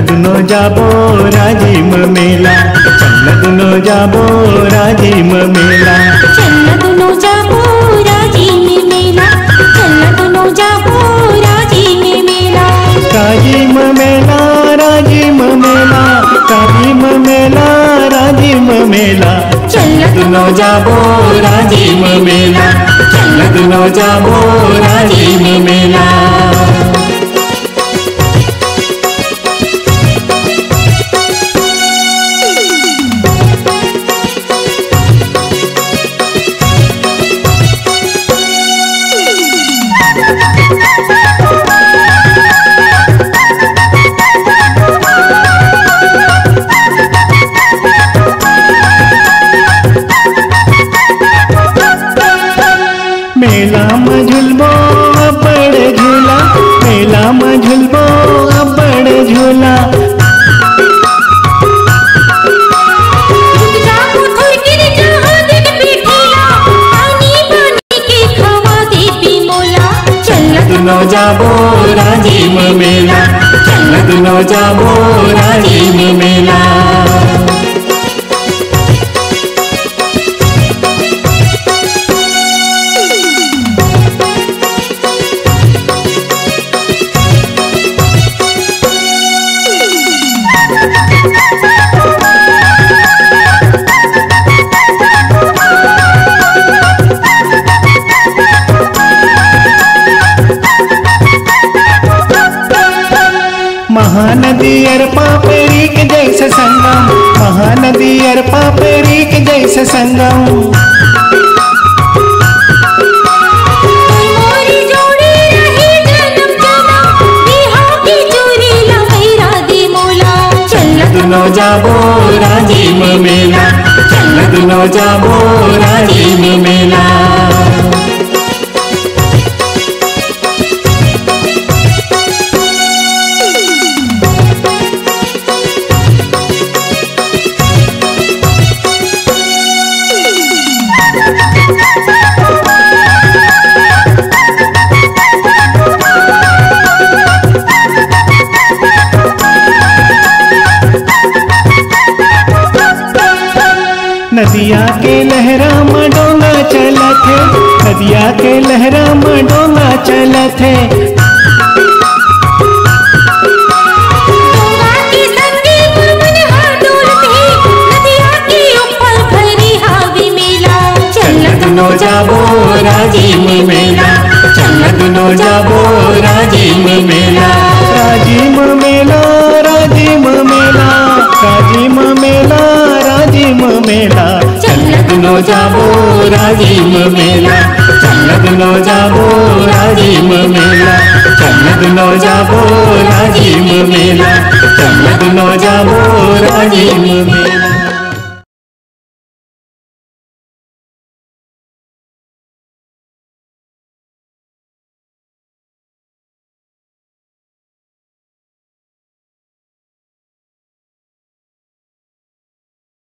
दुनो जाबो राजीम मेला, चल दुनो जाबो राजीम मेला, चल दुनो जाबो राजीम मेला, चल दुनो जाबो राजीम मेला। राजीम मेला राजीम मेला, राजीम मेला राजीम मेला, चल दुनो जाबो राजीम मेला, चल दुनो जाबो राजीम मेला। मेला में झुलबो बड़ झूला, मेला में झुलबो बड़ झूला, दुनो जाबो राजीम मेला, चल दुनो जाबो राजीम मेला। महानदी अर पापेरी के जैसे संगम, महानदी अर पापेरी के जैसे संगम, मोरी जोड़ी रही जन्म जन्म, बिहा की चोरी लहरा दी मोला। चल दुनो जाबो राजीम मेला, चल दुनो जाबो राजीम मेला। नदिया के लहरा में डोंगा चलत है, नदिया के लहरा में डोंगा चलत है, डोंगा की संगी मन हर डोलत है, नदिया के ऊपर भरी हावी मेला। चल दुनो जाबो राजीम मेला, चल दुनो जाबो राजीम मेला, राजीम मेला राजीम मेला, राजीम मेला राजीम मेला, चल दुनो जाबो राजीम मेला, चल दुनो जाबो राजीम मेला, चल दुनो जाबो राजीम मेला, चल दुनो जाबो राजीम मेला।